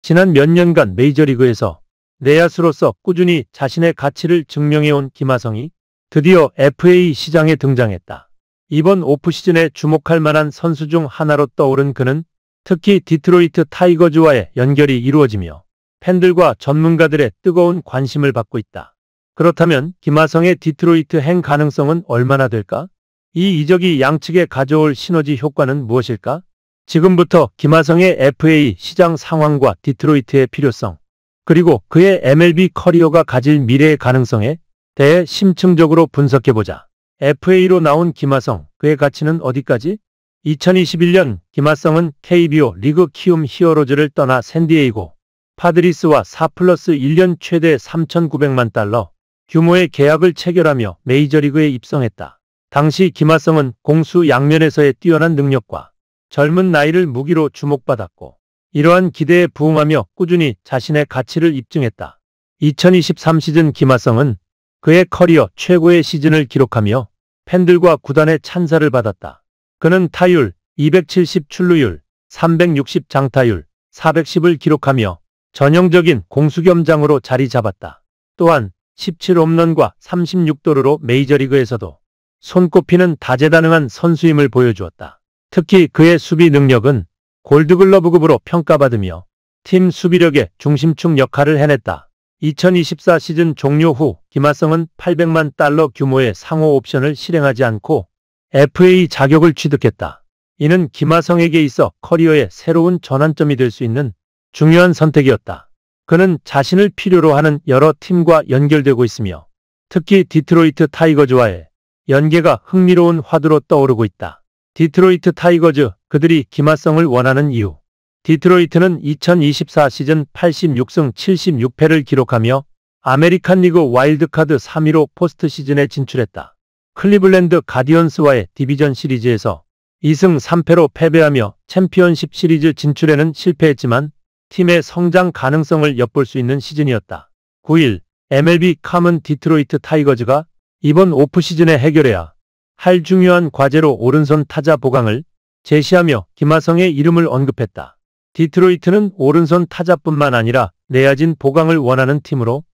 지난 몇 년간 메이저리그에서 내야수로서 꾸준히 자신의 가치를 증명해온 김하성이 드디어 FA 시장에 등장했다. 이번 오프시즌에 주목할 만한 선수 중 하나로 떠오른 그는 특히 디트로이트 타이거즈와의 연결이 이루어지며 팬들과 전문가들의 뜨거운 관심을 받고 있다. 그렇다면 김하성의 디트로이트 행 가능성은 얼마나 될까? 이 이적이 양측에 가져올 시너지 효과는 무엇일까? 지금부터 김하성의 FA 시장 상황과 디트로이트의 필요성, 그리고 그의 MLB 커리어가 가질 미래의 가능성에 대해 심층적으로 분석해보자. FA로 나온 김하성, 그의 가치는 어디까지? 2021년 김하성은 KBO 리그 키움 히어로즈를 떠나 샌디에이고 파드리스와 4+1년 최대 3,900만 달러 규모의 계약을 체결하며 메이저리그에 입성했다. 당시 김하성은 공수 양면에서의 뛰어난 능력과 젊은 나이를 무기로 주목받았고 이러한 기대에 부응하며 꾸준히 자신의 가치를 입증했다. 2023 시즌 김하성은 그의 커리어 최고의 시즌을 기록하며 팬들과 구단의 찬사를 받았다. 그는 타율 270 출루율, 360 장타율, 410을 기록하며 전형적인 공수겸장으로 자리 잡았다. 또한 17홈런과 36도루로 메이저리그에서도 손꼽히는 다재다능한 선수임을 보여주었다. 특히 그의 수비 능력은 골드글러브급으로 평가받으며 팀 수비력의 중심축 역할을 해냈다. 2024 시즌 종료 후 김하성은 800만 달러 규모의 상호 옵션을 실행하지 않고 FA 자격을 취득했다. 이는 김하성에게 있어 커리어의 새로운 전환점이 될 수 있는 중요한 선택이었다. 그는 자신을 필요로 하는 여러 팀과 연결되고 있으며 특히 디트로이트 타이거즈와의 연계가 흥미로운 화두로 떠오르고 있다. 디트로이트 타이거즈, 그들이 김하성을 원하는 이유. 디트로이트는 2024 시즌 86승 76패를 기록하며 아메리칸 리그 와일드카드 3위로 포스트 시즌에 진출했다. 클리블랜드 가디언스와의 디비전 시리즈에서 2승 3패로 패배하며 챔피언십 시리즈 진출에는 실패했지만 팀의 성장 가능성을 엿볼 수 있는 시즌이었다. 9일 MLB 컴은 디트로이트 타이거즈가 이번 오프시즌에 해결해야 할 중요한 과제로 오른손 타자 보강을 제시하며 김하성의 이름을 언급했다. 디트로이트는 오른손 타자뿐만 아니라 내야진 보강을 원하는 팀으로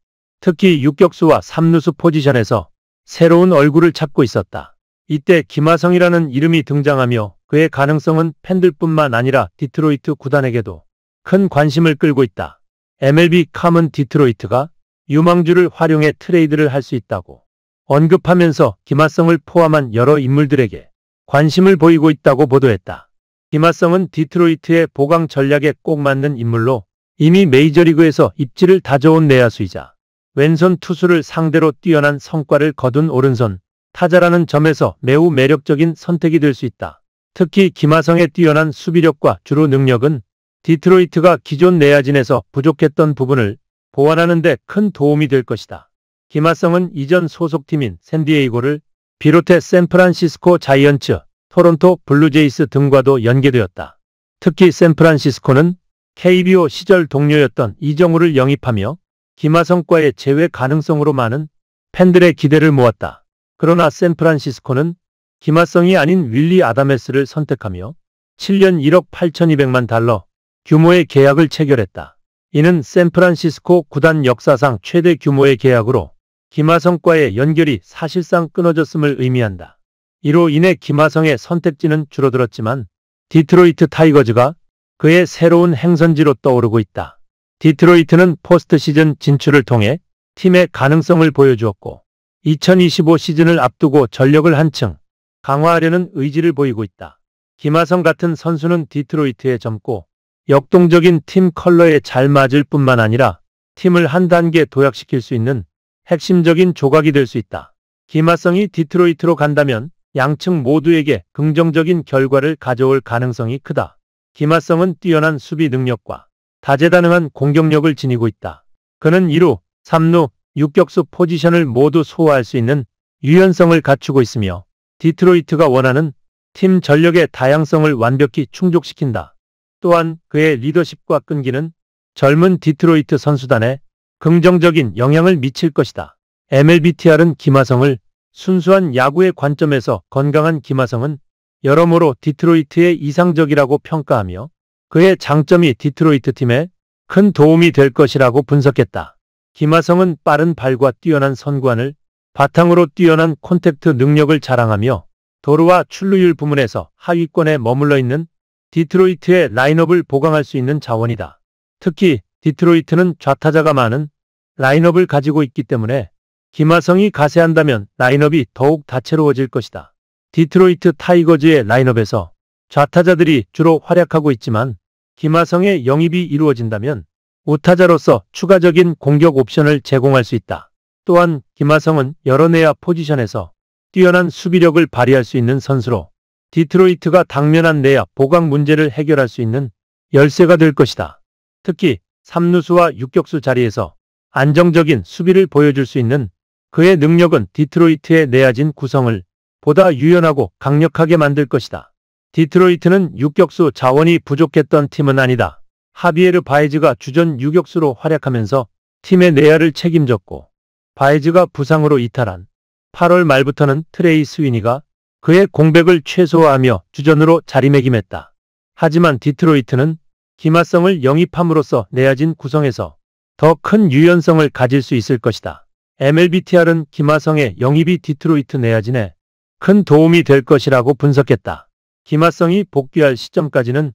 특히 유격수와 3루수 포지션에서 새로운 얼굴을 찾고 있었다. 이때 김하성이라는 이름이 등장하며 그의 가능성은 팬들뿐만 아니라 디트로이트 구단에게도 큰 관심을 끌고 있다. MLB 컴은 디트로이트가 유망주를 활용해 트레이드를 할 수 있다고 언급하면서 김하성을 포함한 여러 인물들에게 관심을 보이고 있다고 보도했다. 김하성은 디트로이트의 보강 전략에 꼭 맞는 인물로 이미 메이저리그에서 입지를 다져온 내야수이자 왼손 투수를 상대로 뛰어난 성과를 거둔 오른손 타자라는 점에서 매우 매력적인 선택이 될 수 있다. 특히 김하성의 뛰어난 수비력과 주루 능력은 디트로이트가 기존 내야진에서 부족했던 부분을 보완하는 데 큰 도움이 될 것이다. 김하성은 이전 소속팀인 샌디에이고를 비롯해 샌프란시스코 자이언츠, 토론토 블루제이스 등과도 연계되었다. 특히 샌프란시스코는 KBO 시절 동료였던 이정우를 영입하며 김하성과의 재회 가능성으로 많은 팬들의 기대를 모았다. 그러나 샌프란시스코는 김하성이 아닌 윌리 아다메스를 선택하며 7년 1억 8,200만 달러 규모의 계약을 체결했다. 이는 샌프란시스코 구단 역사상 최대 규모의 계약으로 김하성과의 연결이 사실상 끊어졌음을 의미한다. 이로 인해 김하성의 선택지는 줄어들었지만 디트로이트 타이거즈가 그의 새로운 행선지로 떠오르고 있다. 디트로이트는 포스트 시즌 진출을 통해 팀의 가능성을 보여주었고 2025 시즌을 앞두고 전력을 한층 강화하려는 의지를 보이고 있다. 김하성 같은 선수는 디트로이트의 젊고 역동적인 팀 컬러에 잘 맞을 뿐만 아니라 팀을 한 단계 도약시킬 수 있는 핵심적인 조각이 될 수 있다. 김하성이 디트로이트로 간다면 양측 모두에게 긍정적인 결과를 가져올 가능성이 크다. 김하성은 뛰어난 수비 능력과 다재다능한 공격력을 지니고 있다. 그는 2루, 3루, 유격수 포지션을 모두 소화할 수 있는 유연성을 갖추고 있으며 디트로이트가 원하는 팀 전력의 다양성을 완벽히 충족시킨다. 또한 그의 리더십과 끈기는 젊은 디트로이트 선수단에 긍정적인 영향을 미칠 것이다. MLBTR은 김하성을 순수한 야구의 관점에서 건강한 김하성은 여러모로 디트로이트의 이상적이라고 평가하며 그의 장점이 디트로이트 팀에 큰 도움이 될 것이라고 분석했다. 김하성은 빠른 발과 뛰어난 선구안을 바탕으로 뛰어난 콘택트 능력을 자랑하며 도루와 출루율 부문에서 하위권에 머물러 있는 디트로이트의 라인업을 보강할 수 있는 자원이다. 특히 디트로이트는 좌타자가 많은 라인업을 가지고 있기 때문에 김하성이 가세한다면 라인업이 더욱 다채로워질 것이다. 디트로이트 타이거즈의 라인업에서 좌타자들이 주로 활약하고 있지만 김하성의 영입이 이루어진다면 우타자로서 추가적인 공격 옵션을 제공할 수 있다. 또한 김하성은 여러 내야 포지션에서 뛰어난 수비력을 발휘할 수 있는 선수로 디트로이트가 당면한 내야 보강 문제를 해결할 수 있는 열쇠가 될 것이다. 특히 3루수와 유격수 자리에서 안정적인 수비를 보여줄 수 있는 그의 능력은 디트로이트의 내야진 구성을 보다 유연하고 강력하게 만들 것이다. 디트로이트는 유격수 자원이 부족했던 팀은 아니다. 하비에르 바에즈가 주전 유격수로 활약하면서 팀의 내야를 책임졌고 바에즈가 부상으로 이탈한 8월 말부터는 트레이 스위니가 그의 공백을 최소화하며 주전으로 자리매김했다. 하지만 디트로이트는 김하성을 영입함으로써 내야진 구성에서 더 큰 유연성을 가질 수 있을 것이다. MLBTR은 김하성의 영입이 디트로이트 내야진에 큰 도움이 될 것이라고 분석했다. 김하성이 복귀할 시점까지는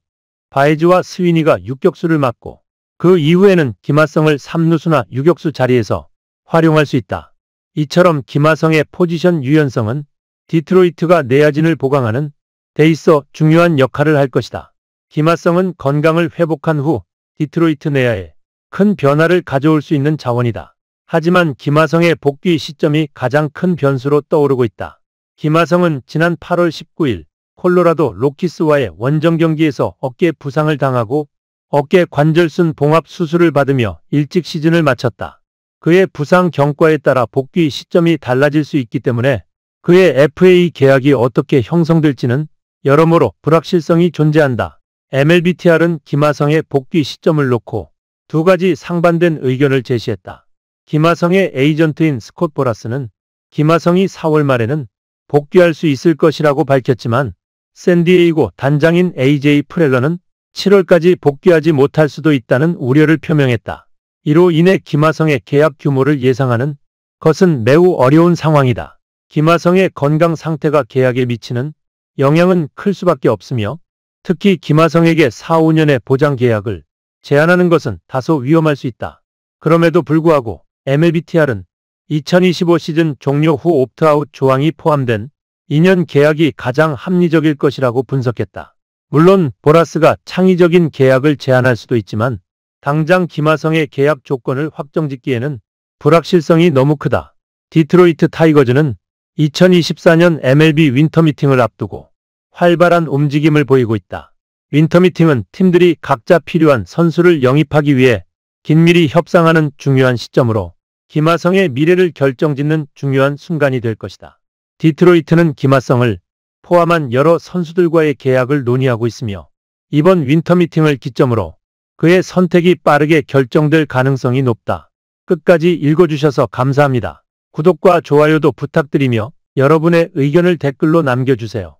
바에즈와 스위니가 유격수를 맡고 그 이후에는 김하성을 3루수나 유격수 자리에서 활용할 수 있다. 이처럼 김하성의 포지션 유연성은 디트로이트가 내야진을 보강하는 데 있어 중요한 역할을 할 것이다. 김하성은 건강을 회복한 후 디트로이트 내야에 큰 변화를 가져올 수 있는 자원이다. 하지만 김하성의 복귀 시점이 가장 큰 변수로 떠오르고 있다. 김하성은 지난 8월 19일 콜로라도 로키스와의 원정 경기에서 어깨 부상을 당하고 어깨 관절순 봉합 수술을 받으며 일찍 시즌을 마쳤다. 그의 부상 경과에 따라 복귀 시점이 달라질 수 있기 때문에 그의 FA 계약이 어떻게 형성될지는 여러모로 불확실성이 존재한다. MLBTR은 김하성의 복귀 시점을 놓고 두 가지 상반된 의견을 제시했다. 김하성의 에이전트인 스콧 보라스는 김하성이 4월 말에는 복귀할 수 있을 것이라고 밝혔지만 샌디에이고 단장인 AJ 프렐러는 7월까지 복귀하지 못할 수도 있다는 우려를 표명했다. 이로 인해 김하성의 계약 규모를 예상하는 것은 매우 어려운 상황이다. 김하성의 건강 상태가 계약에 미치는 영향은 클 수밖에 없으며 특히 김하성에게 4, 5년의 보장 계약을 제한하는 것은 다소 위험할 수 있다. 그럼에도 불구하고 MLBTR은 2025 시즌 종료 후 옵트아웃 조항이 포함된 2년 계약이 가장 합리적일 것이라고 분석했다. 물론 보라스가 창의적인 계약을 제안할 수도 있지만 당장 김하성의 계약 조건을 확정짓기에는 불확실성이 너무 크다. 디트로이트 타이거즈는 2024년 MLB 윈터 미팅을 앞두고 활발한 움직임을 보이고 있다. 윈터 미팅은 팀들이 각자 필요한 선수를 영입하기 위해 긴밀히 협상하는 중요한 시점으로 김하성의 미래를 결정짓는 중요한 순간이 될 것이다. 디트로이트는 김하성을 포함한 여러 선수들과의 계약을 논의하고 있으며 이번 윈터 미팅을 기점으로 그의 선택이 빠르게 결정될 가능성이 높다. 끝까지 읽어주셔서 감사합니다. 구독과 좋아요도 부탁드리며 여러분의 의견을 댓글로 남겨주세요.